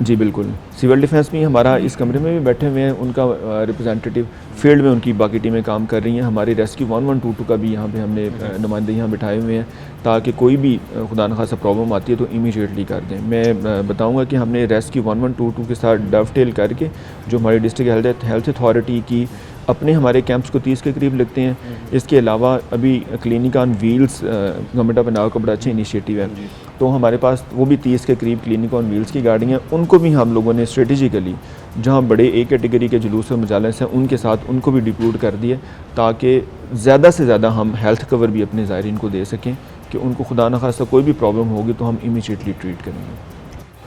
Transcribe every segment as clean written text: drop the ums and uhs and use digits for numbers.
جی بالکل, civil defence بھی ہمارا اس کمرے میں بھی بیٹھے ہوئے ہیں, ان کا ریپرزینٹیو فیلڈ میں ان کی باقی ٹیمیں کام کر رہی ہیں. ہماری ریسکیو 1122 کا بھی یہاں پہ ہم نے نمائندے یہاں بٹھائے ہوئے ہیں تاکہ کوئی بھی خدا نخواستہ پرابلم آتی ہے تو امیجیٹلی کر دیں. میں بتاؤں گا کہ ہم نے ریسکیو 1122 کے ساتھ ڈو ٹیل کر کے جو ہماری ڈسٹرکٹ ہیلتھ اتھارٹی کی اپنے ہمارے کیمپس کو 30 کے قریب لگتے ہیں. اس کے علاوہ ابھی clinic on wheels government of Punjab کا بڑا اچھا انیشیٹو ہے, تو ہمارے پاس وہ بھی 30 کے قریب کلینک آن ویلز کی گاڑیاں, ان کو بھی ہم لوگوں نے اسٹریٹجیکلی جہاں بڑے اے کیٹیگری کے جلوس اور مجالس ہیں ان کے ساتھ ان کو بھی ڈپلوڈ کر دیے تاکہ زیادہ سے زیادہ ہم ہیلتھ کور بھی اپنے زائرین کو دے سکیں کہ ان کو خدا نخواستہ کوئی بھی پرابلم ہوگی تو ہم امیجیٹلی ٹریٹ کریں گے.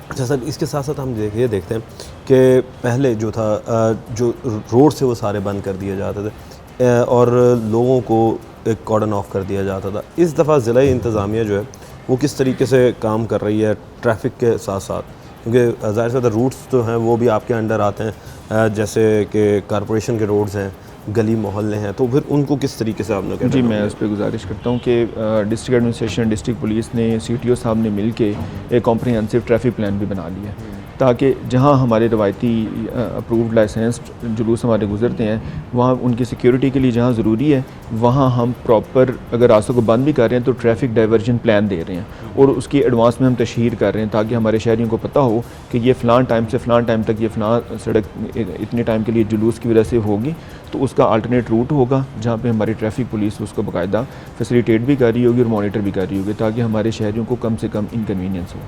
اچھا سر, اس کے ساتھ ساتھ ہم یہ دیکھتے ہیں کہ پہلے جو تھا جو روڈ سے وہ سارے بند کر دیے جاتے تھے اور لوگوں کو ایک کارڈن آف کر دیا جاتا تھا. اس دفعہ ضلع انتظامیہ جو ہے وہ کس طریقے سے کام کر رہی ہے ٹریفک کے ساتھ ساتھ, کیونکہ ظاہر سی بات ہے روٹس جو ہیں وہ بھی آپ کے انڈر آتے ہیں, جیسے کہ کارپوریشن کے روڈز ہیں, گلی محلے ہیں, تو پھر ان کو کس طریقے سے آپ نے جی میں اس پہ گزارش کرتا ہوں کہ ڈسٹرکٹ ایڈمنسٹریشن ڈسٹرکٹ پولیس نے سی ٹی او صاحب نے مل کے ایک کمپریہنسو ٹریفک پلان بھی بنا لیا ہے تاکہ جہاں ہمارے روایتی اپرووڈ لائسنسڈ جلوس ہمارے گزرتے ہیں وہاں ان کی سیکیورٹی کے لیے جہاں ضروری ہے وہاں ہم پراپر اگر راستوں کو بند بھی کر رہے ہیں تو ٹریفک ڈائیورژن پلان دے رہے ہیں اور اس کی ایڈوانس میں ہم تشہیر کر رہے ہیں تاکہ ہمارے شہریوں کو پتہ ہو کہ یہ فلاں ٹائم سے فلاں ٹائم تک یہ فلاں سڑک اتنے ٹائم کے لیے جلوس کی وجہ سے ہوگی تو اس کا الٹرنیٹ روٹ ہوگا جہاں پہ ہماری ٹریفک پولیس اس کو باقاعدہ فیسیلیٹیٹ بھی کر رہی ہوگی اور مانیٹر بھی کر رہی ہوگی تاکہ ہمارے شہریوں کو کم سے کم انکنوینئنس ہو.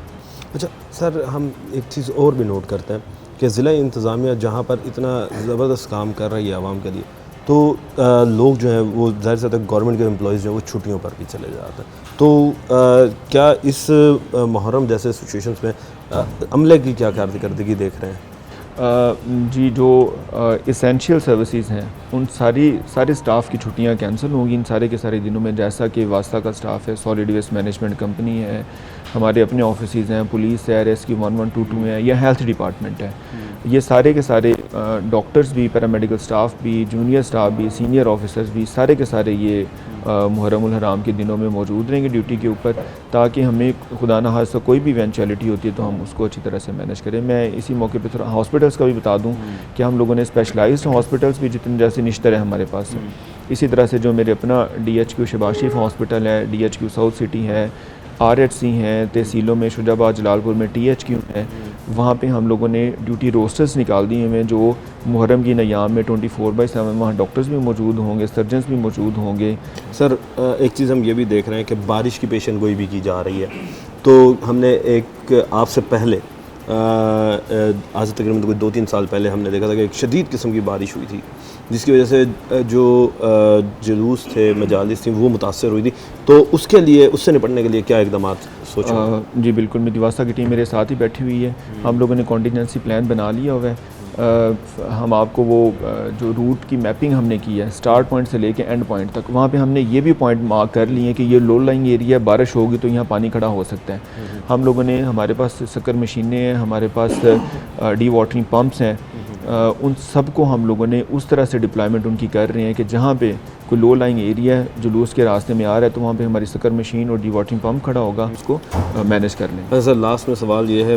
اچھا سر, ہم ایک چیز اور بھی نوٹ کرتے ہیں کہ ضلع انتظامیہ جہاں پر اتنا زبردست کام کر رہی ہے عوام کے لیے تو لوگ جو ہیں وہ ظاہر سی بات ہے گورنمنٹ کے امپلائیز جو ہیں وہ چھٹیوں پر بھی چلے جاتے ہیں, تو کیا اس محرم جیسے سچویشنس میں عملے کی کیا کارکردگی دیکھ رہے ہیں؟ جی جو اسینشیل سروسز ہیں ان سارے سٹاف کی چھٹیاں کینسل ہوں گی ان سارے کے سارے دنوں میں, جیسا کہ واسطہ کا سٹاف ہے, سالڈ ویسٹ مینجمنٹ کمپنی ہے, ہمارے اپنے آفیسز ہیں, پولیس ہے, ریسکیو 1122 ہے یا ہیلتھ ڈپارٹمنٹ ہے, یہ سارے کے سارے ڈاکٹرز بھی, پیرامیڈیکل سٹاف بھی, جونیئر سٹاف بھی, سینئر آفیسرز بھی سارے کے سارے یہ محرم الحرام کے دنوں میں موجود رہیں گے ڈیوٹی کے اوپر تاکہ ہمیں خدا نہ خواستہ کوئی بھی ایونچولیٹی ہوتی ہے تو ہم اس کو اچھی طرح سے مینیج کریں. میں اسی موقع پہ تھوڑا ہاسپٹلس کا بھی بتا دوں کہ ہم لوگوں نے اسپیشلائزڈ ہاسپٹلس بھی جتنے جیسے نشتر ہے ہمارے پاس, اسی طرح سے جو میرے اپنا D H Q Shahbaz Sharif hospital ہے, D H Q south city ہے, آر ایچ سی ہیں, تحصیلوں میں شجاع آباد جلال پور میں ٹی ایچ کیو ہے, وہاں پہ ہم لوگوں نے ڈیوٹی روسٹرز نکال دیے ہیں جو محرم کی ایام میں 24/7 وہاں ڈاکٹرز بھی موجود ہوں گے, سرجنز بھی موجود ہوں گے. سر ایک چیز ہم یہ بھی دیکھ رہے ہیں کہ بارش کی پیشن گوئی بھی کی جا رہی ہے, تو ہم نے ایک آپ سے پہلے آج سے تقریباً کوئی 2-3 سال پہلے ہم نے دیکھا تھا کہ ایک شدید قسم کی بارش ہوئی تھی جس کی وجہ سے جو جلوس تھے, مجالس تھیں وہ متاثر ہوئی تھی, تو اس کے لیے اس سے نپٹنے کے لیے کیا اقدامات سوچیں؟ جی بالکل, میری واسطہ کی ٹیم میرے ساتھ ہی بیٹھی ہوئی ہے, ہم لوگوں نے کانٹینجنسی پلان بنا لیا ہوا ہے. ہم آپ کو وہ جو روٹ کی میپنگ ہم نے کی ہے سٹارٹ پوائنٹ سے لے کے اینڈ پوائنٹ تک, وہاں پہ ہم نے یہ بھی پوائنٹ مارک کر لیے ہیں کہ یہ لو لائنگ ایریا بارش ہوگی تو یہاں پانی کھڑا ہو سکتا ہے. ہم لوگوں نے, ہمارے پاس سکر مشینیں ہیں, ہمارے پاس ڈی واٹرنگ پمپس ہیں, ان سب کو ہم لوگوں نے اس طرح سے ڈپلائمنٹ ان کی کر رہے ہیں کہ جہاں پہ کوئی لو لائنگ ایریا ہے جلوس کے راستے میں آ رہا ہے تو وہاں پہ ہماری سکر مشین اور ڈی واٹرنگ پمپ کھڑا ہوگا, اس کو مینیج کر لیں. سر لاسٹ میں سوال یہ ہے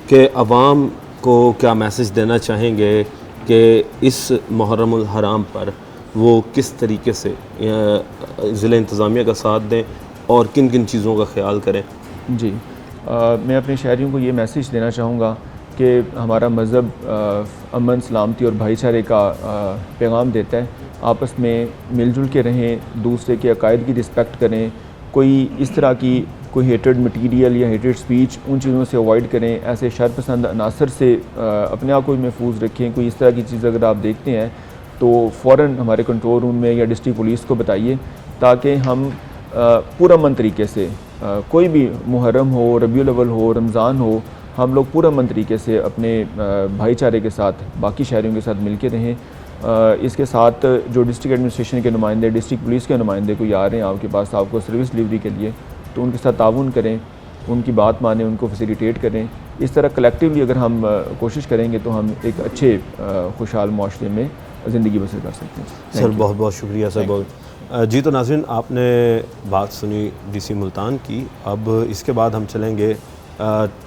کہ عوام کو کیا میسج دینا چاہیں گے کہ اس محرم الحرام پر وہ کس طریقے سے ضلع انتظامیہ کا ساتھ دیں اور کن کن چیزوں کا خیال کریں؟ جی میں اپنے شہریوں کو یہ میسج دینا چاہوں گا کہ ہمارا مذہب امن, سلامتی اور بھائی چارے کا پیغام دیتا ہے. آپس میں مل جل کے رہیں, دوسرے کے عقائد کی رسپیکٹ کریں, کوئی اس طرح کی کوئی ہیٹرڈ مٹیریل یا ہیٹرڈ سپیچ ان چیزوں سے اوائڈ کریں, ایسے شر پسند عناصر سے اپنے آپ کو بھی محفوظ رکھیں. کوئی اس طرح کی چیز اگر آپ دیکھتے ہیں تو فوراً ہمارے کنٹرول روم میں یا ڈسٹرکٹ پولیس کو بتائیے تاکہ ہم پورا من طریقے سے کوئی بھی محرم ہو, ربیع الاول ہو, رمضان ہو, ہم لوگ پورا من طریقے سے اپنے بھائی چارے کے ساتھ باقی شہریوں کے ساتھ مل کے رہیں. اس کے ساتھ جو ڈسٹرکٹ ایڈمنسٹریشن کے نمائندے, ڈسٹرکٹ پولیس کے نمائندے کوئی آ رہے ہیں آپ کے پاس آپ کو سروس ڈلیوری کے لیے, تو ان کے ساتھ تعاون کریں, ان کی بات مانیں, ان کو فیسیلیٹیٹ کریں. اس طرح کلیکٹیولی اگر ہم کوشش کریں گے تو ہم ایک اچھے خوشحال معاشرے میں زندگی بسر کر سکتے ہیں. سر بہت بہت شکریہ سر. جی تو ناظرین, آپ نے بات سنی ڈی سی ملتان کی. اب اس کے بعد ہم چلیں گے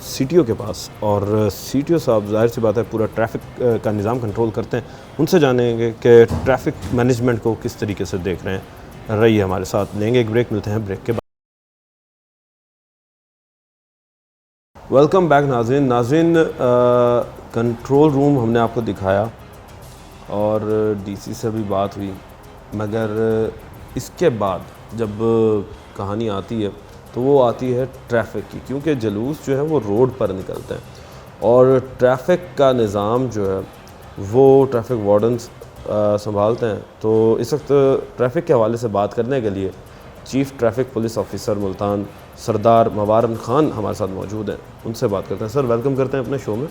سی ٹی او کے پاس، اور سی ٹی او صاحب ظاہر سی بات ہے پورا ٹریفک کا نظام کنٹرول کرتے ہیں، ان سے جانیں گے کہ ٹریفک مینجمنٹ کو کس طریقے سے دیکھ رہے ہیں۔ رہیے ہمارے ساتھ، لیں گے ایک بریک، ملتے ہیں بریک کے بعد۔ ویلکم بیک ناظرین، کنٹرول روم ہم نے آپ کو دکھایا اور ڈی سی سے بھی بات ہوئی، مگر اس کے بعد جب کہانی آتی ہے تو وہ آتی ہے ٹریفک کی، کیونکہ جلوس جو ہے وہ روڈ پر نکلتے ہیں اور ٹریفک کا نظام جو ہے وہ ٹریفک وارڈنز سنبھالتے ہیں۔ تو اس وقت ٹریفک کے حوالے سے بات کرنے کے لیے chief traffic police officer Multan سردار موارن خان ہمارے ساتھ موجود ہیں، ان سے بات کرتے ہیں۔ سر ویلکم کرتے ہیں اپنے شو میں۔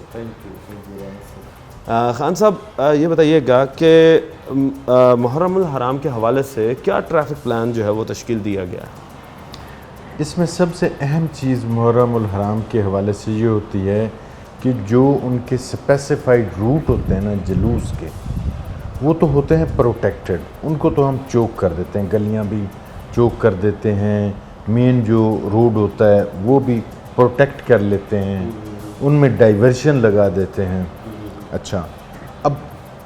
خان صاحب یہ بتائیے گا کہ محرم الحرام کے حوالے سے کیا ٹریفک پلان جو ہے وہ تشکیل دیا گیا ہے؟ اس میں سب سے اہم چیز محرم الحرام کے حوالے سے یہ ہوتی ہے کہ جو ان کے اسپیسیفائڈ روٹ ہوتے ہیں نا جلوس کے، وہ تو ہوتے ہیں پروٹیکٹڈ، ان کو تو ہم چوک کر دیتے ہیں، گلیاں بھی چوک کر دیتے ہیں، مین جو روڈ ہوتا ہے وہ بھی پروٹیکٹ کر لیتے ہیں، ان میں ڈائیورشن لگا دیتے ہیں۔ اچھا، اب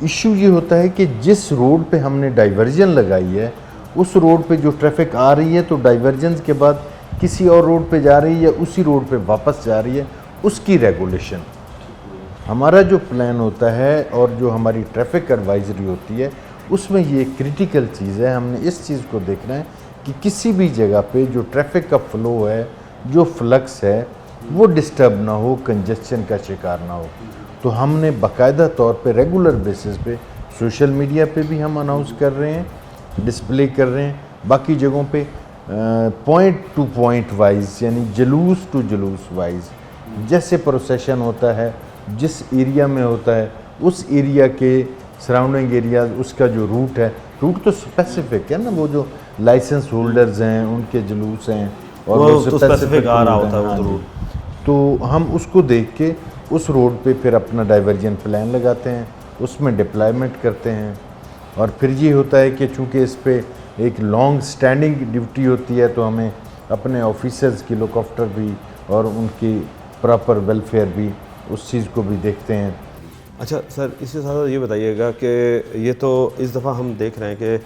ایشو یہ ہوتا ہے کہ جس روڈ پہ ہم نے ڈائیورژن لگائی ہے اس روڈ پہ جو ٹریفک آ رہی ہے تو ڈائیورجنس کے بعد کسی اور روڈ پہ جا رہی ہے یا اسی روڈ پہ واپس جا رہی ہے، اس کی ریگولیشن ہمارا جو پلان ہوتا ہے اور جو ہماری ٹریفک ایڈوائزری ہوتی ہے اس میں یہ کریٹیکل چیز ہے۔ ہم نے اس چیز کو دیکھنا ہے کہ کسی بھی جگہ پہ جو ٹریفک کا فلو ہے، جو فلکس ہے، وہ ڈسٹرب نہ ہو، کنجسشن کا شکار نہ ہو۔ تو ہم نے باقاعدہ طور پہ ریگولر بیسس پہ سوشل میڈیا پہ بھی ہم اناؤنس کر رہے ہیں، ڈسپلے کر رہے ہیں، باقی جگہوں پہ پوائنٹ ٹو پوائنٹ وائز، یعنی جلوس ٹو جلوس وائز، جیسے پروسیشن ہوتا ہے جس ایریا میں ہوتا ہے اس ایریا کے سراؤنڈنگ ایریاز، اس کا جو روٹ ہے، روٹ تو اسپیسیفک ہے نا، وہ جو لائسنس ہولڈرز ہیں ان کے جلوس ہیں اور وہ اسپیسیفک آ رہا ہوتا ہے وہ روٹ، تو ہم اس کو دیکھ کے اس روڈ پہ پھر اپنا ڈائیورجن پلان لگاتے ہیں، اس میں ڈپلائمنٹ کرتے ہیں۔ اور پھر یہ ہوتا ہے کہ چونکہ اس پہ ایک لانگ سٹینڈنگ ڈیوٹی ہوتی ہے تو ہمیں اپنے آفیسرز کی لک آفٹر بھی اور ان کی پراپر ویلفیئر بھی، اس چیز کو بھی دیکھتے ہیں۔ اچھا سر، اس کے ساتھ یہ بتائیے گا کہ یہ تو اس دفعہ ہم دیکھ رہے ہیں کہ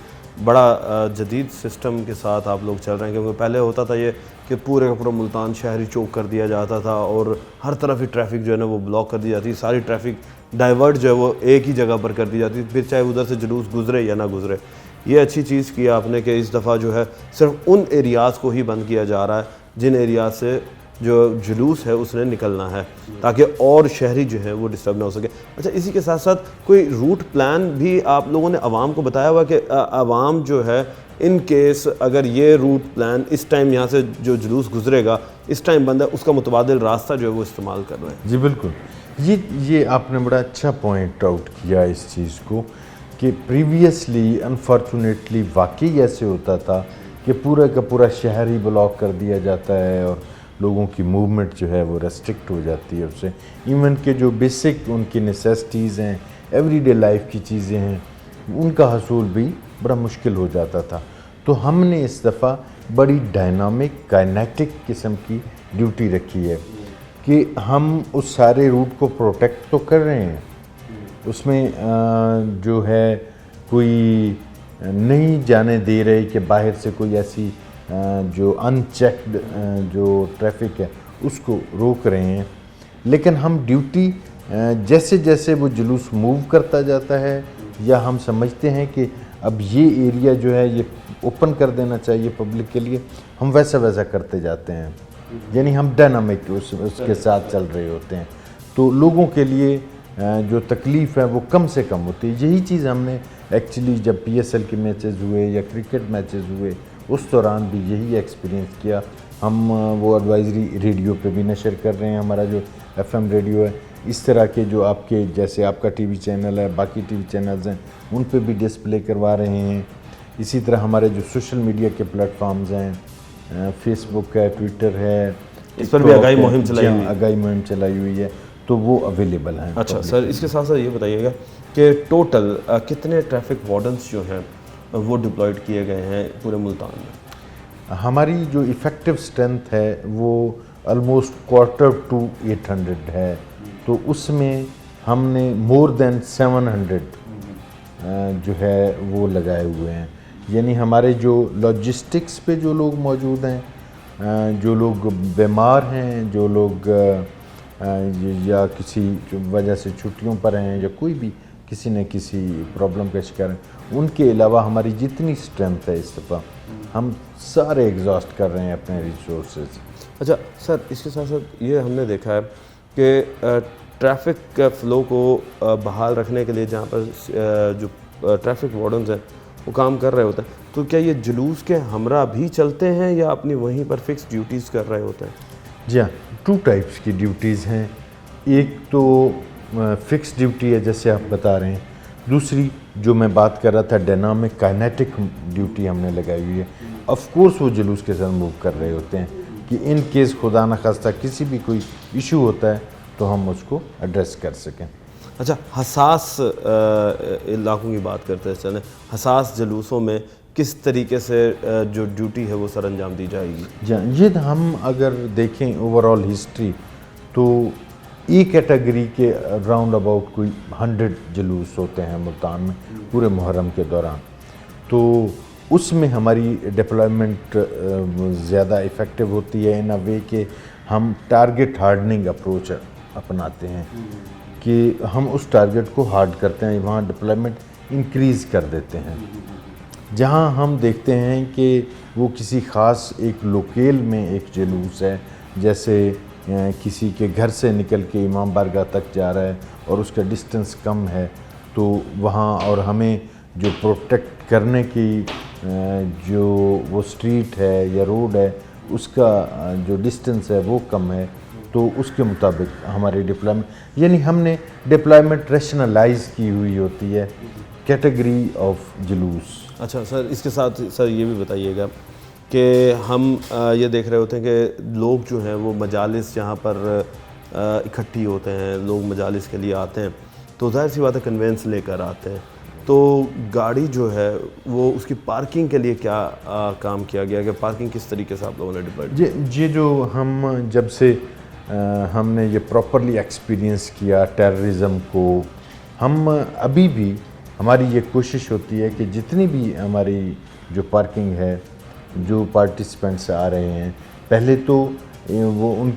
بڑا جدید سسٹم کے ساتھ آپ لوگ چل رہے ہیں، کیونکہ پہلے ہوتا تھا یہ کہ پورے کا پورا ملتان شہری چوک کر دیا جاتا تھا اور ہر طرف ہی ٹریفک جو ہے نا وہ بلاک کر دی جاتی، ساری ٹریفک ڈائیورٹ جو ہے وہ ایک ہی جگہ پر کر دی جاتی، پھر چاہے ادھر سے جلوس گزرے یا نہ گزرے۔ یہ اچھی چیز کی آپ نے کہ اس دفعہ جو ہے صرف ان ایریاز کو ہی بند کیا جا رہا ہے جن ایریاز سے جو جلوس ہے اس نے نکلنا ہے، تاکہ اور شہری جو ہے وہ ڈسٹرب نہ ہو سکے۔ اچھا، اسی کے ساتھ ساتھ کوئی روٹ پلان بھی آپ لوگوں نے عوام کو بتایا ہوا کہ عوام جو ہے ان کیس اگر یہ روٹ پلان اس ٹائم یہاں سے جو جلوس گزرے گا اس ٹائم بند ہے، اس کا متبادل راستہ جو ہے وہ استعمال کر رہے ہیں؟ جی بالکل، یہ آپ نے بڑا اچھا پوائنٹ آؤٹ کیا اس چیز کو کہ پریویسلی انفارچونیٹلی واقعی ایسے ہوتا تھا کہ پورا کا پورا شہر ہی بلاک کر دیا جاتا ہے اور لوگوں کی موومنٹ جو ہے وہ ریسٹرکٹ ہو جاتی ہے اس سے، ایون کہ جو بیسک ان کی نیسیسٹیز ہیں، ایوری ڈے لائف کی چیزیں ہیں، ان کا حصول بھی بڑا مشکل ہو جاتا تھا۔ تو ہم نے اس دفعہ بڑی ڈائنامک کائنیٹک قسم کی ڈیوٹی رکھی ہے کہ ہم اس سارے روٹ کو پروٹیکٹ تو کر رہے ہیں، اس میں جو ہے کوئی نہیں جانے دے رہے کہ باہر سے کوئی ایسی جو ان چیکڈ جو ٹریفک ہے اس کو روک رہے ہیں، لیکن ہم ڈیوٹی جیسے جیسے وہ جلوس موو کرتا جاتا ہے یا ہم سمجھتے ہیں کہ اب یہ ایریا جو ہے یہ اوپن کر دینا چاہیے پبلک کے لیے، ہم ویسا کرتے جاتے ہیں، یعنی ہم ڈائنامک اس کے ساتھ چل رہے ہوتے ہیں، تو لوگوں کے لیے جو تکلیف ہے وہ کم سے کم ہوتی ہے۔ یہی چیز ہم نے ایکچولی جب پی ایس ایل کے میچز ہوئے یا کرکٹ میچز ہوئے اس دوران بھی یہی ایکسپیرینس کیا۔ ہم وہ ایڈوائزری ریڈیو پہ بھی نشر کر رہے ہیں، ہمارا جو ایف ایم ریڈیو ہے، اس طرح کے جو آپ کے جیسے آپ کا ٹی وی چینل ہے، باقی ٹی وی چینلز ہیں ان پہ بھی ڈسپلے کروا رہے ہیں۔ اسی طرح ہمارے جو سوشل میڈیا کے پلیٹ فارمز ہیں، فیس بک ہے، ٹویٹر ہے، اس پر بھی آگاہی مہم چلائی ہوئی ہے، تو وہ اویلیبل ہیں۔ اچھا سر، اس کے ساتھ ساتھ یہ بتائیے گا کہ ٹوٹل کتنے ٹریفک وارڈنس جو ہیں وہ ڈپلائڈ کیے گئے ہیں پورے ملتان میں؟ ہماری جو ایفیکٹو اسٹرینتھ ہے وہ آلموسٹ 750 ہے، تو اس میں ہم نے مور دین 700 جو ہے وہ لگائے ہوئے ہیں. یعنی ہمارے جو لاجسٹکس پہ جو لوگ موجود ہیں، جو لوگ بیمار ہیں، جو لوگ یا کسی وجہ سے چھٹیوں پر ہیں، یا کوئی بھی کسی نہ کسی پرابلم کا شکار ہیں، ان کے علاوہ ہماری جتنی اسٹرینتھ ہے اس دفعہ ہم سارے ایگزاسٹ کر رہے ہیں اپنے ریسورسز. اچھا سر، اس کے ساتھ ساتھ یہ ہم نے دیکھا ہے کہ ٹریفک فلو کو بحال رکھنے کے لیے جہاں پر جو ٹریفک وارڈنز ہیں وہ کام کر رہے ہوتے ہیں، تو کیا یہ جلوس کے ہمراہ بھی چلتے ہیں یا اپنی وہیں پر فکس ڈیوٹیز کر رہے ہوتے ہیں؟ جی ہاں، 2 ٹائپس کی ڈیوٹیز ہیں. ایک تو فکس ڈیوٹی ہے جیسے آپ بتا رہے ہیں، دوسری جو میں بات کر رہا تھا ڈائنامک کائنیٹک ڈیوٹی ہم نے لگائی ہوئی ہے. آف کورس وہ جلوس کے ساتھ موو کر رہے ہوتے ہیں کہ ان کیس خدا نخواستہ کسی بھی کوئی ایشو ہوتا ہے تو ہم اس کو ایڈریس کر سکیں. اچھا، حساس علاقوں کی بات کرتے ہیں، چلیں حساس جلوسوں میں کس طریقے سے جو ڈیوٹی ہے وہ سر انجام دی جائے گی؟ جی، یہ ہم اگر دیکھیں اوور آل ہسٹری تو ای کیٹیگری کے راؤنڈ اباؤٹ کوئی 100 جلوس ہوتے ہیں ملتان میں پورے محرم کے دوران. تو اس میں ہماری ڈپلائمنٹ زیادہ افیکٹو ہوتی ہے ان اے وے کہ ہم ٹارگٹ ہارڈننگ اپروچ اپناتے ہیں کہ ہم اس ٹارگٹ کو ہارڈ کرتے ہیں، وہاں ڈپلائمنٹ انکریز کر دیتے ہیں. جہاں ہم دیکھتے ہیں کہ وہ کسی خاص ایک لوکیل میں ایک جلوس ہے، جیسے کسی کے گھر سے نکل کے امام بارگاہ تک جا رہا ہے اور اس کا ڈسٹنس کم ہے، تو وہاں اور ہمیں جو پروٹیکٹ کرنے کی جو وہ اسٹریٹ ہے یا روڈ ہے اس کا جو ڈسٹنس ہے وہ کم ہے، تو اس کے مطابق ہماری ڈپلائمنٹ، یعنی ہم نے ڈپلائمنٹ ریشنلائز کی ہوئی ہوتی ہے کیٹیگری آف جلوس. اچھا سر، اس کے ساتھ سر یہ بھی بتائیے گا کہ ہم یہ دیکھ رہے ہوتے ہیں کہ لوگ جو ہیں وہ مجالس جہاں پر اکٹھی ہوتے ہیں، لوگ مجالس کے لیے آتے ہیں تو ظاہر سی بات ہے کنوینس لے کر آتے ہیں، تو گاڑی جو ہے وہ اس کی پارکنگ کے لیے کیا کام کیا گیا کہ پارکنگ کس طریقے سے آپ لوگوں نے ڈپلوائڈ؟ یہ جو ہم جب سے ہم نے یہ پراپرلی ایکسپیرینس کیا ٹیررزم کو، ہم ابھی بھی ہماری یہ کوشش ہوتی ہے کہ جتنی بھی ہماری جو پارکنگ ہے، جو پارٹیسپینٹس آ رہے ہیں، پہلے تو وہ ان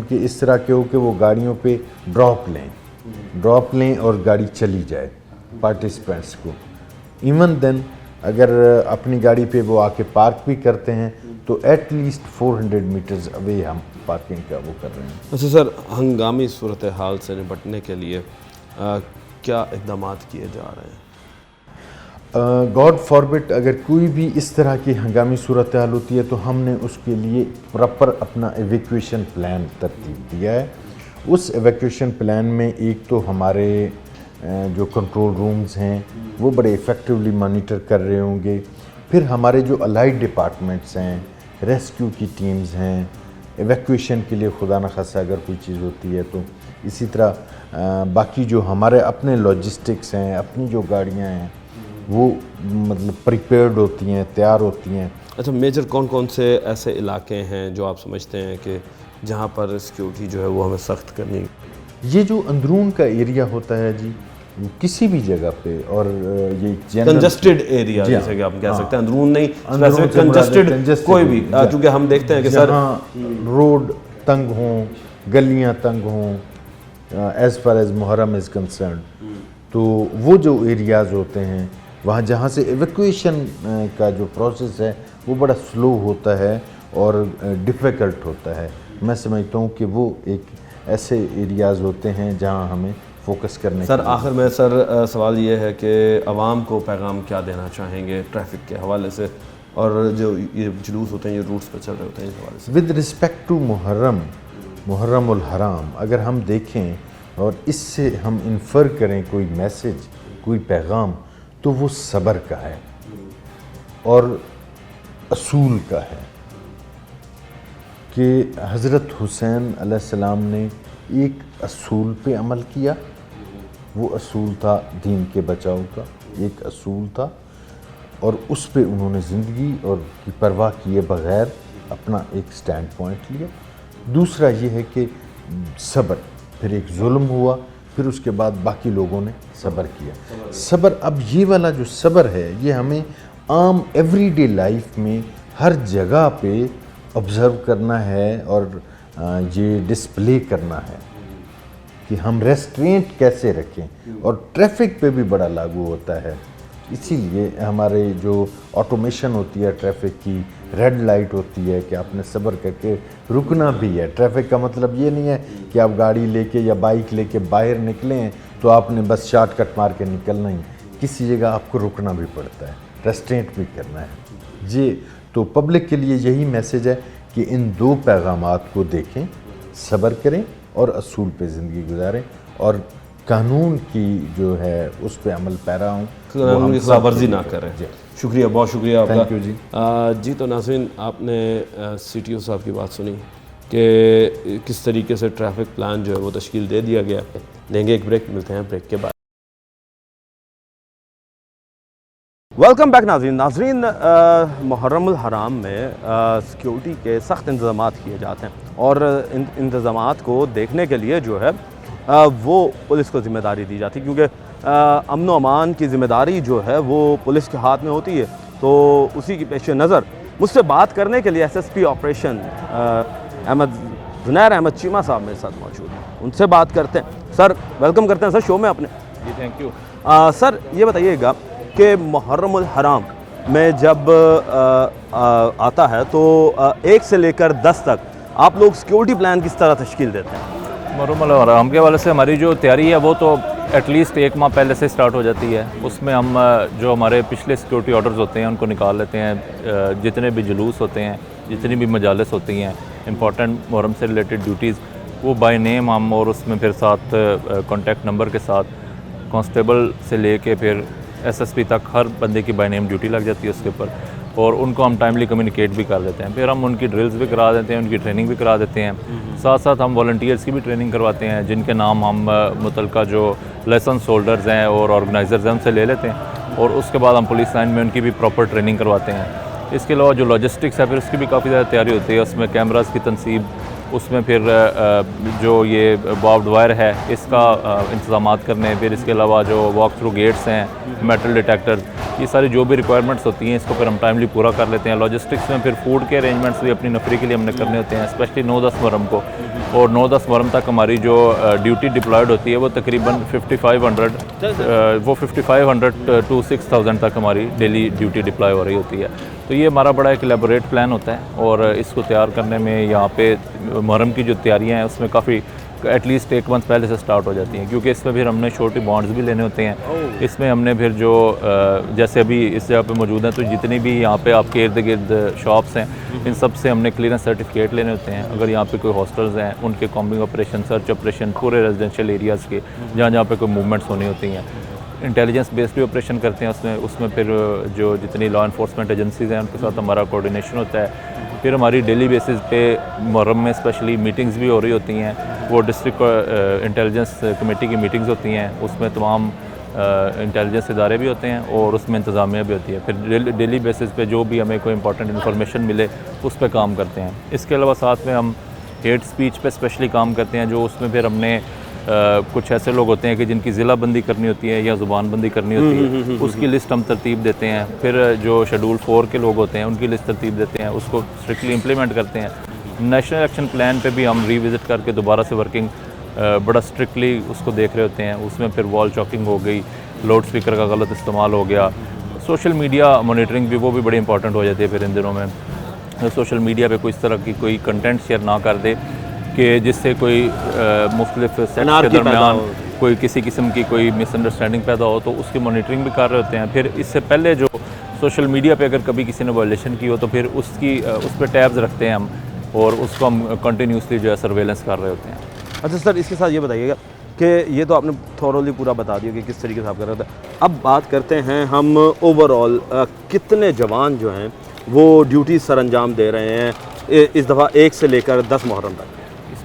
کی اس طرح کے ہو کہ وہ گاڑیوں پہ ڈراپ لیں اور گاڑی چلی جائے پارٹیسپینٹس کو. ایون دین اگر اپنی گاڑی پہ وہ آ کے پارک بھی کرتے ہیں تو ایٹ لیسٹ 400 میٹرز اوے ہم پارکنگ کا وہ کر رہے ہیں. اچھا سر، ہنگامی صورتحال سے نپٹنے کے لیے کیا اقدامات کیے جا رہے ہیں؟ گاڈ فاربٹ اگر کوئی بھی اس طرح کی ہنگامی صورتحال ہوتی ہے تو ہم نے اس کے لیے پراپر اپنا ایویکویشن پلان ترتیب دیا ہے. اس ایویکویشن پلان میں ایک تو ہمارے جو کنٹرول رومز ہیں وہ بڑے ایفیکٹولی مانیٹر کر رہے ہوں گے، پھر ہمارے جو الائڈ ڈپارٹمنٹس ہیں، ریسکیو کی ٹیمز ہیں، ایویکویشن کے لیے خدا نخواستہ اگر کوئی چیز ہوتی ہے تو اسی طرح باقی جو ہمارے اپنے لاجسٹکس ہیں، اپنی جو گاڑیاں ہیں وہ مطلب پریپیئرڈ ہوتی ہیں، تیار ہوتی ہیں. اچھا، میجر کون کون سے ایسے علاقے ہیں جو آپ سمجھتے ہیں کہ جہاں پر سیکیورٹی جو ہے وہ ہمیں سخت کرنی؟ یہ جو اندرون کا ایریا ہوتا ہے جی، کسی بھی جگہ پہ، اور یہ کنجسٹڈ ایریا جیسے کہ آپ کہہ سکتے ہیں، اندرون نہیں، کنجسٹڈ کوئی بھی، چونکہ ہم دیکھتے ہیں کہ سر روڈ تنگ ہوں، گلیاں تنگ ہوں، as far as Muharram is concerned, تو وہ جو ایریاز ہوتے ہیں وہاں جہاں سے ایویکویشن کا جو پروسیس ہے وہ بڑا سلو ہوتا ہے اور ڈیفیکلٹ ہوتا ہے. میں سمجھتا ہوں کہ وہ ایک ایسے ایریاز ہوتے ہیں جہاں ہمیں فوکس کرنے. سر آخر میں سر سوال یہ ہے کہ عوام کو پیغام کیا دینا چاہیں گے ٹریفک کے حوالے سے، اور جو یہ جلوس ہوتے ہیں یہ روٹس پہ چل رہے ہوتے ہیں اس حوالے سے؟ ود رسپیکٹ ٹو محرم الحرام اگر ہم دیکھیں اور اس سے ہم انفر کریں کوئی میسج، کوئی پیغام، تو وہ صبر کا ہے اور اصول کا ہے کہ حضرت حسین علیہ السلام نے ایک اصول پہ عمل کیا. وہ اصول تھا دین کے بچاؤ کا، ایک اصول تھا، اور اس پہ انہوں نے زندگی اور کی پرواہ کیے بغیر اپنا ایک سٹینڈ پوائنٹ لیا. دوسرا یہ ہے کہ صبر، پھر ایک ظلم ہوا، پھر اس کے بعد باقی لوگوں نے صبر کیا. صبر، اب یہ والا جو صبر ہے یہ ہمیں عام ایوری ڈے لائف میں ہر جگہ پہ آبزرو کرنا ہے اور یہ ڈسپلے کرنا ہے کہ ہم ریسٹرینٹ کیسے رکھیں، اور ٹریفک پہ بھی بڑا لاگو ہوتا ہے. اسی لیے ہمارے جو آٹومیشن ہوتی ہے ٹریفک کی، ریڈ لائٹ ہوتی ہے کہ آپ نے صبر کر کے رکنا بھی ہے. ٹریفک کا مطلب یہ نہیں ہے کہ آپ گاڑی لے کے یا بائک لے کے باہر نکلیں ہیں تو آپ نے بس شارٹ کٹ مار کے نکلنا ہی، کسی جگہ آپ کو رکنا بھی پڑتا ہے، ریسٹرینٹ بھی کرنا ہے. جی تو پبلک کے لیے یہی میسیج ہے کہ ان دو پیغامات کو دیکھیں، صبر کریں اور اصول پہ زندگی گزاریں، اور قانون کی جو ہے اس پہ عمل پیرا ہوں، قانون کی خلاف ورزی نہ کریں. جی شکریہ، بہت شکریہ آپ کا. تھینک یو جی. جی تو ناظرین، آپ نے سی ٹی او صاحب کی بات سنی کہ کس طریقے سے ٹریفک پلان جو ہے وہ تشکیل دے دیا گیا. لیں گے ایک بریک، ملتے ہیں بریک کے بعد. ویلکم بیک ناظرین. محرم الحرام میں سیکیورٹی کے سخت انتظامات کیے جاتے ہیں، اور ان انتظامات کو دیکھنے کے لیے جو ہے وہ پولیس کو ذمہ داری دی جاتی ہے، کیونکہ امن و امان کی ذمہ داری جو ہے وہ پولیس کے ہاتھ میں ہوتی ہے. تو اسی کی پیش نظر مجھ سے بات کرنے کے لیے S S P operation Zunair Ahmed Cheema sahab میرے ساتھ موجود ہیں. ان سے بات کرتے ہیں. سر ویلکم کرتے ہیں سر شو میں اپنے. جی تھینک یو. سر یہ بتائیے گا کہ محرم الحرام میں جب آتا ہے تو 1 سے لے کر 10 تک آپ لوگ سیکیورٹی پلان کس طرح تشکیل دیتے ہیں؟ محرم الحرام کے حوالے سے ہماری جو تیاری ہے وہ تو ایٹ لیسٹ 1 ماہ پہلے سے سٹارٹ ہو جاتی ہے. اس میں ہم جو ہمارے پچھلے سیکیورٹی آرڈرز ہوتے ہیں ان کو نکال لیتے ہیں. جتنے بھی جلوس ہوتے ہیں، جتنی بھی مجالس ہوتی ہیں، امپورٹنٹ محرم سے ریلیٹڈ ڈیوٹیز، وہ بائی نیم ہم، اور اس میں پھر ساتھ کانٹیکٹ نمبر کے ساتھ کانسٹیبل سے لے کے پھر ایس ایس پی تک ہر بندے کی بائی نیم ڈیوٹی لگ جاتی ہے اس کے اوپر، اور ان کو ہم ٹائملی کمیونیکیٹ بھی کر دیتے ہیں. پھر ہم ان کی ڈرلز بھی کرا دیتے ہیں، ان کی ٹریننگ بھی کرا دیتے ہیں. ساتھ ساتھ ہم والنٹیئرس کی بھی ٹریننگ کرواتے ہیں، جن کے نام ہم متعلقہ جو لائسنس ہولڈرز ہیں اور آرگنائزرز ہیں ان سے لے لیتے ہیں، اور اس کے بعد ہم پولیس لائن میں ان کی بھی پراپر ٹریننگ کرواتے ہیں. اس کے علاوہ جو لاجسٹکس ہے پھر اس کی بھی کافی زیادہ تیاری ہوتی ہے. اس میں کیمراز کی تنصیب، اس میں پھر جو یہ باربڈ وائر ہے اس کا انتظامات کرنے، پھر اس کے علاوہ جو واک تھرو گیٹس ہیں، میٹل ڈیٹیکٹرز، یہ ساری جو بھی ریکوائرمنٹس ہوتی ہیں اس کو پھر ہم ٹائملی پورا کر لیتے ہیں. لاجسٹکس میں پھر فوڈ کے ارینجمنٹس بھی اپنی نفری کے لیے ہم نے کرنے ہوتے ہیں، اسپیشلی 9-10 محرم کو. اور 9-10 محرم تک ہماری جو ڈیوٹی ڈپلائڈ ہوتی ہے وہ تقریباً 5500 ٹو 6000 تک ہماری ڈیلی ڈیوٹی ڈپلائی ہو رہی ہوتی ہے. تو یہ ہمارا بڑا ایک الیبوریٹ پلان ہوتا ہے، اور اس کو تیار کرنے میں یہاں پہ محرم کی جو تیاریاں ہیں اس میں کافی ایٹ لیسٹ 1 منتھ پہلے سے سٹارٹ ہو جاتی ہیں، کیونکہ اس میں پھر ہم نے شورٹی بانڈز بھی لینے ہوتے ہیں. اس میں ہم نے پھر جو جیسے ابھی اس جگہ پہ موجود ہیں تو جتنی بھی یہاں پہ آپ کے ارد گرد شاپس ہیں ان سب سے ہم نے کلیئرنس سرٹیفکیٹ لینے ہوتے ہیں. اگر یہاں پہ کوئی ہاسٹلز ہیں ان کے کامبنگ آپریشن، سرچ آپریشن، پورے ریزیڈینشیل ایریاز کے جہاں جہاں پہ کوئی موومنٹس ہونی ہوتی ہیں. انٹیلیجنس بیسڈ بھی آپریشن کرتے ہیں اس میں پھر جو جتنی لا انفورسمنٹ ایجنسیز ہیں ان کے ساتھ ہمارا کوارڈینیشن ہوتا ہے. پھر ہماری ڈیلی بیسز پہ محرم میں اسپیشلی میٹنگز بھی ہو رہی ہوتی ہیں. وہ ڈسٹرکٹ انٹیلیجنس کمیٹی کی میٹنگز ہوتی ہیں، اس میں تمام انٹیلیجنس ادارے بھی ہوتے ہیں اور اس میں انتظامیہ بھی ہوتی ہے. پھر ڈیلی بیسز پہ جو بھی ہمیں کوئی امپورٹنٹ انفارمیشن ملے اس پہ کام کرتے ہیں. اس کے علاوہ ساتھ میں ہم ہیٹ سپیچ پہ اسپیشلی کام کرتے ہیں، جو اس میں پھر ہم نے کچھ ایسے لوگ ہوتے ہیں کہ جن کی ضلع بندی کرنی ہوتی ہے یا زبان بندی کرنی ہوتی ہے، اس کی لسٹ ہم ترتیب دیتے ہیں. پھر جو شیڈول 4 کے لوگ ہوتے ہیں ان کی لسٹ ترتیب دیتے ہیں، اس کو اسٹرکٹلی امپلیمنٹ کرتے ہیں. نیشنل ایکشن پلان پہ بھی ہم ری وزٹ کر کے دوبارہ سے ورکنگ بڑا اسٹرکٹلی اس کو دیکھ رہے ہوتے ہیں. اس میں پھر وال چاکنگ ہو گئی، لاؤڈ اسپیکر کا غلط استعمال ہو گیا، سوشل میڈیا مانیٹرنگ بھی وہ بھی بڑی امپورٹنٹ ہو جاتی ہے. پھر ان دنوں میں سوشل میڈیا پہ کوئی اس طرح کی کوئی کنٹینٹ شیئر نہ کر دے کہ جس سے کوئی مختلف سیکٹر کے درمیان کوئی کسی قسم کی کوئی مس انڈرسٹینڈنگ پیدا ہو، تو اس کی مانیٹرنگ بھی کر رہے ہوتے ہیں. پھر اس سے پہلے جو سوشل میڈیا پہ اگر کبھی کسی نے وائلیشن کی ہو تو پھر اس پہ ٹیبز رکھتے ہیں ہم، اور اس کو ہم کنٹینیوسلی جو ہے سرویلنس کر رہے ہوتے ہیں. اچھا سر، اس کے ساتھ یہ بتائیے گا کہ یہ تو آپ نے تھورولی پورا بتا دیا کہ کس طریقے سے آپ کر رہے تھے. اب بات کرتے ہیں ہم اوور آل کتنے جوان جو ہیں وہ ڈیوٹی سر انجام دے رہے ہیں اس دفعہ 1 سے لے کر 10 محرم تک؟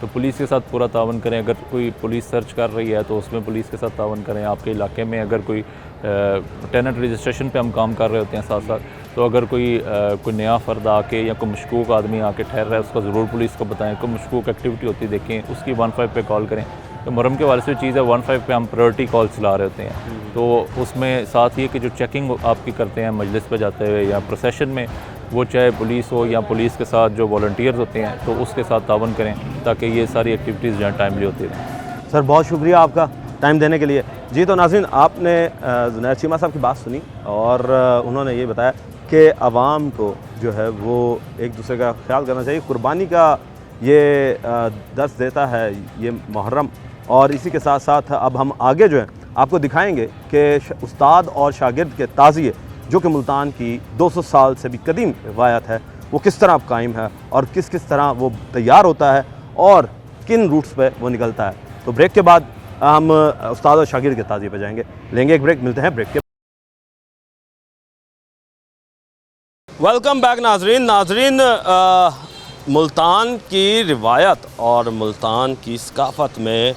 تو پولیس کے ساتھ پورا تعاون کریں. اگر کوئی پولیس سرچ کر رہی ہے تو اس میں پولیس کے ساتھ تعاون کریں. آپ کے علاقے میں اگر کوئی ٹیننٹ رجسٹریشن پہ ہم کام کر رہے ہوتے ہیں ساتھ ساتھ, تو اگر کوئی نیا فرد آ کے یا کوئی مشکوک آدمی آ کے ٹھہر رہا ہے اس کا ضرور پولیس کو بتائیں. کوئی مشکوک ایکٹیویٹی ہوتی دیکھیں, اس کی 15 پہ کال کریں. تو محرم کے حوالے سے چیز ہے 15 پہ ہم پرائرٹی کال چلا رہے ہوتے ہیں. تو اس میں ساتھ یہ کہ جو چیکنگ آپ کی کرتے ہیں مجلس پہ جاتے ہوئے یا پروسیشن میں, وہ چاہے پولیس ہو یا پولیس کے ساتھ جو والنٹیئرز ہوتے ہیں, تو اس کے ساتھ تعاون کریں تاکہ یہ ساری ایکٹیویٹیز جو ہیں ٹائملی ہوتی رہیں. سر بہت شکریہ آپ کا ٹائم دینے کے لیے. جی تو ناظرین, آپ نے زنید چیمہ صاحب کی بات سنی اور انہوں نے یہ بتایا کہ عوام کو جو ہے وہ ایک دوسرے کا خیال کرنا چاہیے. قربانی کا یہ درس دیتا ہے یہ محرم, اور اسی کے ساتھ ساتھ اب ہم آگے جو ہے آپ کو دکھائیں گے کہ استاد اور شاگرد کے تعزیے جو کہ ملتان کی 200 سال سے بھی قدیم روایت ہے وہ کس طرح قائم ہے اور کس طرح وہ تیار ہوتا ہے اور کن روٹس پہ وہ نکلتا ہے. تو بریک کے بعد ہم استاد اور شاگرد کے تعزیے پہ جائیں گے. لیں گے ایک بریک, ملتے ہیں بریک کے. ویلکم بیک ناظرین, ملتان کی روایت اور ملتان کی ثقافت میں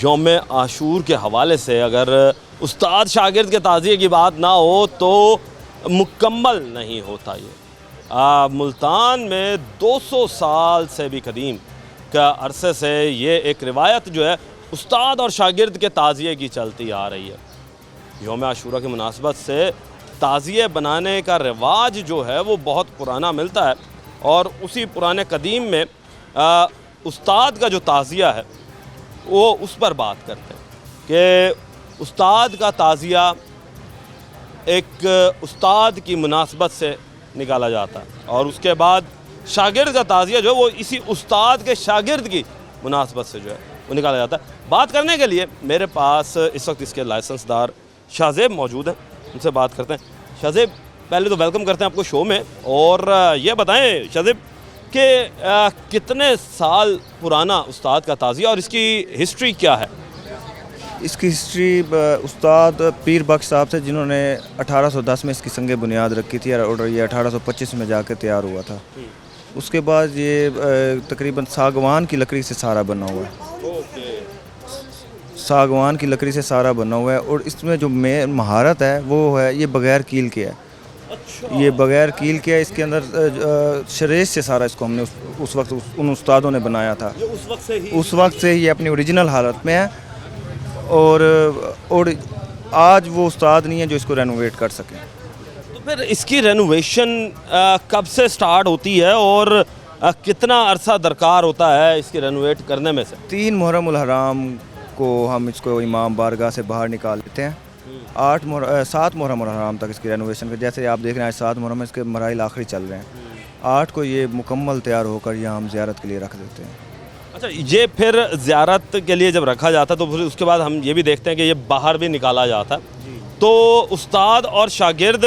یوم عاشور کے حوالے سے اگر استاد شاگرد کے تعزیے کی بات نہ ہو تو مکمل نہیں ہوتا. یہ ملتان میں 200 سال سے بھی قدیم کا عرصے سے یہ ایک روایت جو ہے استاد اور شاگرد کے تعزیے کی چلتی آ رہی ہے. یوم عاشورہ کی مناسبت سے تعزیے بنانے کا رواج جو ہے وہ بہت پرانا ملتا ہے, اور اسی پرانے قدیم میں استاد کا جو تعزیہ ہے وہ اس پر بات کرتے ہیں کہ استاد کا تعزیہ ایک استاد کی مناسبت سے نکالا جاتا ہے, اور اس کے بعد شاگرد کا تعزیہ جو ہے وہ اسی استاد کے شاگرد کی مناسبت سے جو ہے وہ نکالا جاتا ہے. بات کرنے کے لیے میرے پاس اس وقت اس کے لائسنس دار شاہ زیب موجود ہیں, ان سے بات کرتے ہیں. شاہ زیب, پہلے تو ویلکم کرتے ہیں آپ کو شو میں, اور یہ بتائیں شاہ زیب کہ کتنے سال پرانا استاد کا تعزیہ اور اس کی ہسٹری کیا ہے؟ اس کی ہسٹری استاد پیر بخش صاحب سے جنہوں نے 1810 میں اس کی سنگ بنیاد رکھی تھی اور یہ 1825 میں جا کے تیار ہوا تھا. اس کے بعد یہ تقریباً ساگوان کی لکڑی سے سارا بنا ہوا ہے. ساگوان کی لکڑی سے سارا بنا ہوا ہے, اور اس میں جو مہارت ہے وہ ہے یہ بغیر کیل کے ہے. یہ بغیر کیل کے ہے. اس کے اندر شریش سے سارا اس کو ہم نے اس وقت ان استادوں نے بنایا تھا. اس وقت سے ہی اپنی اوریجنل حالت میں ہے, اور آج وہ استاد نہیں ہے جو اس کو رینوویٹ کر سکیں. تو پھر اس کی رینوویشن کب سے سٹارٹ ہوتی ہے اور کتنا عرصہ درکار ہوتا ہے اس کی رینوویٹ کرنے میں سے؟ 3 محرم الحرام کو ہم اس کو امام بارگاہ سے باہر نکال لیتے ہیں. 7 محرم الحرام تک اس کی رینوویشن کا, جیسے آپ دیکھ رہے ہیں 7 محرم اس کے مراحل آخری چل رہے ہیں. 8 کو یہ مکمل تیار ہو کر یہاں ہم زیارت کے لیے رکھ دیتے ہیں. اچھا, یہ پھر زیارت کے لیے جب رکھا جاتا ہے تو پھر اس کے بعد ہم یہ بھی دیکھتے ہیں کہ یہ باہر بھی نکالا جاتا ہے. تو استاد اور شاگرد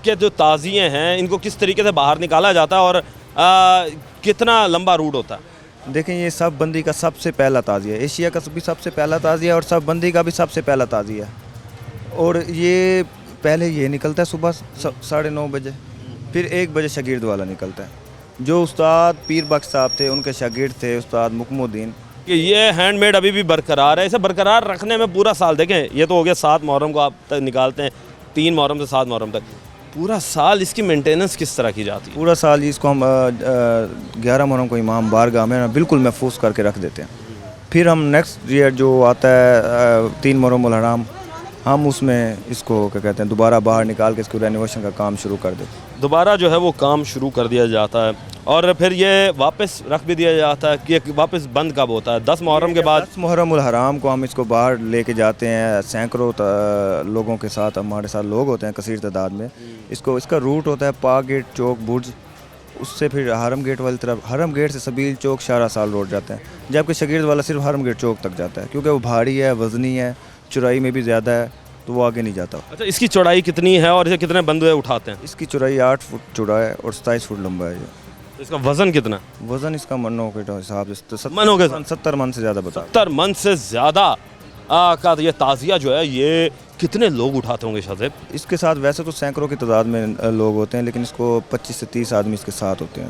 کے جو تعزیے ہیں ان کو کس طریقے سے باہر نکالا جاتا ہے اور کتنا لمبا روٹ ہوتا ہے؟ دیکھیں, یہ سب بندی کا سب سے پہلا تعزیہ ہے. ایشیا کا بھی سب سے پہلا تعزیہ ہے اور سب بندی کا بھی سب سے پہلا تعزیہ ہے. اور یہ پہلے یہ نکلتا ہے صبح 9:30 بجے, پھر 1 بجے شاگرد والا نکلتا ہے. جو استاد پیر بخش صاحب تھے ان کے شاگرد تھے استاد مکم الدین. کہ یہ ہینڈ میڈ ابھی بھی برقرار ہے. اسے برقرار رکھنے میں پورا سال, دیکھیں یہ تو ہو گیا 7 محرم کو آپ تک نکالتے ہیں, 3 محرم سے 7 محرم تک, پورا سال اس کی مینٹیننس کس طرح کی جاتی ہے؟ پورا سال اس کو ہم 11 محرم کو امام بارگاہ میں بالکل محفوظ کر کے رکھ دیتے ہیں. پھر ہم نیکسٹ ایئر جو آتا ہے 3 محرم الحرام, ہم اس میں اس کو کیا کہتے ہیں دوبارہ باہر نکال کے اس کو رینوویشن کا کام شروع کر دیتے ہیں. دوبارہ جو ہے وہ کام شروع کر دیا جاتا ہے, اور پھر یہ واپس رکھ بھی دیا جاتا ہے کہ واپس بند کب ہوتا ہے؟ 10 محرم کے بعد. 10 محرم الحرام کو ہم اس کو باہر لے کے جاتے ہیں سینکڑوں لوگوں کے ساتھ. ہمارے ساتھ لوگ ہوتے ہیں کثیر تعداد میں. اس کا روٹ ہوتا ہے پاک گیٹ چوک برج, اس سے پھر حرم گیٹ والی طرف, حرم گیٹ سے سبیل چوک شارع سال روڈ جاتے ہیں, جبکہ شاگرد والا صرف حرم گیٹ چوک تک جاتا ہے کیونکہ وہ بھاری ہے, وزنی ہے, چوڑائی میں بھی زیادہ ہے, تو وہ آگے نہیں جاتا. اچھا, اس کی چوڑائی کتنی ہے اور اسے کتنے بندے اٹھاتے ہیں؟ اس کی چوڑائی 8 فٹ چوڑا ہے اور 27 فٹ لمبا ہے. اس کا وزن کتنا؟ وزن اس کا منوں کے حساب سے 70 من سے زیادہ بتا. 70 من سے زیادہ کا یہ تعزیہ جو ہے یہ کتنے لوگ اٹھاتے ہوں گے شاہ زیب؟ اس کے ساتھ ویسے تو سینکڑوں کی تعداد میں لوگ ہوتے ہیں, لیکن اس کو 25 سے 30 آدمی اس کے ساتھ ہوتے ہیں.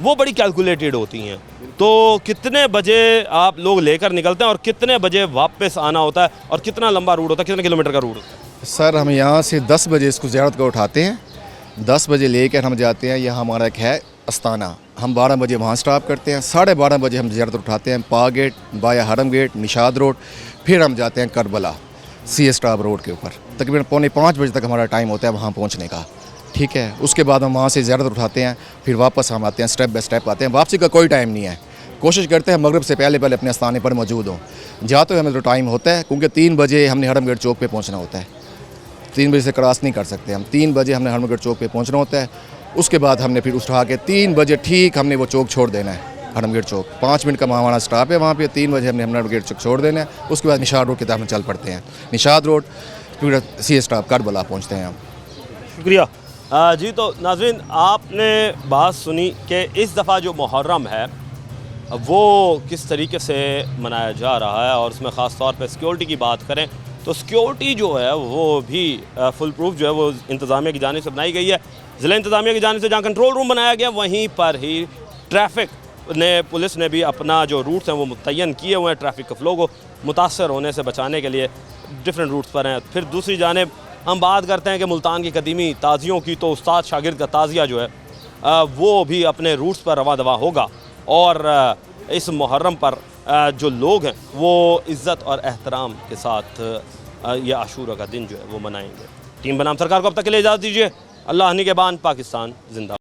وہ بڑی کیلکولیٹڈ ہوتی ہیں. تو کتنے بجے آپ لوگ لے کر نکلتے ہیں اور کتنے بجے واپس آنا ہوتا ہے اور کتنا لمبا روٹ ہوتا ہے, کتنے کلومیٹر کا روٹ ہوتا ہے؟ سر ہم یہاں سے 10 بجے اس کو زیارت کو اٹھاتے ہیں, 10 بجے لے کر ہم جاتے ہیں, یہاں ہمارا ایک ہے استانہ, ہم 12 بجے وہاں سٹاپ کرتے ہیں, 12:30 بجے ہم زیارت اٹھاتے ہیں پا گیٹ بایا حرم گیٹ نشاد روڈ, پھر ہم جاتے ہیں Karbala C S stop road کے اوپر. تقریباً 4:45 بجے تک ہمارا ٹائم ہوتا ہے وہاں پہنچنے کا, ٹھیک ہے. اس کے بعد ہم وہاں سے زیارت اٹھاتے ہیں, پھر واپس ہم آتے ہیں, اسٹیپ بائی اسٹیپ آتے ہیں. واپسی کا کوئی ٹائم نہیں ہے, کوشش کرتے ہیں مغرب سے پہلے اپنے استانے پر موجود ہوں. جاتے ہوئے ہمیں تو ٹائم ہوتا ہے کیونکہ 3 بجے ہم نے حرم گیٹ چوک پہ پہنچنا ہوتا ہے, 3 بجے سے کراس نہیں کر سکتے ہم. 3 بجے ہم نے حرم گیٹ چوک پہ پہنچنا ہوتا ہے. اس کے بعد ہم نے پھر اٹھا کے 3 بجے ٹھیک ہم نے وہ چوک چھوڑ دینا ہے, حرم گیٹ چوک 5 منٹ کا ہمارا اسٹاپ ہے وہاں پہ. 3 بجے ہم نے حرم گیٹ چوک چھوڑ دینا ہے. اس کے بعد نشاد روڈ کی طرف ہم چل پڑتے ہیں, نشاد روڈ پھر سی ایس اسٹاپ کربلا پہنچتے ہیں ہم. شکریہ. جی تو ناظرین آپ نے بات سنی کہ اس دفعہ جو محرم ہے وہ کس طریقے سے منایا جا رہا ہے, اور اس میں خاص طور پہ سیکیورٹی کی بات کریں تو سیکیورٹی جو ہے وہ بھی فل پروف جو ہے وہ انتظامیہ کی جانب سے بنائی گئی ہے. ضلع انتظامیہ کی جانب سے جہاں کنٹرول روم بنایا گیا وہیں پر ہی ٹریفک نے پولیس نے بھی اپنا جو روٹس ہیں وہ متعین کیے ہوئے ہیں ٹریفک کے فلو کو متاثر ہونے سے بچانے کے لیے ڈفرینٹ روٹس پر ہیں. پھر دوسری جانب ہم بات کرتے ہیں کہ ملتان کی قدیمی تازیوں کی, تو استاد شاگرد کا تازیہ جو ہے وہ بھی اپنے روٹس پر رواں دواں ہوگا, اور اس محرم پر جو لوگ ہیں وہ عزت اور احترام کے ساتھ یہ عاشورہ کا دن جو ہے وہ منائیں گے. ٹیم بنام سرکار کو اب تک کے لیے اجازت دیجیے. اللہ نگہبان. پاکستان زندہ باد.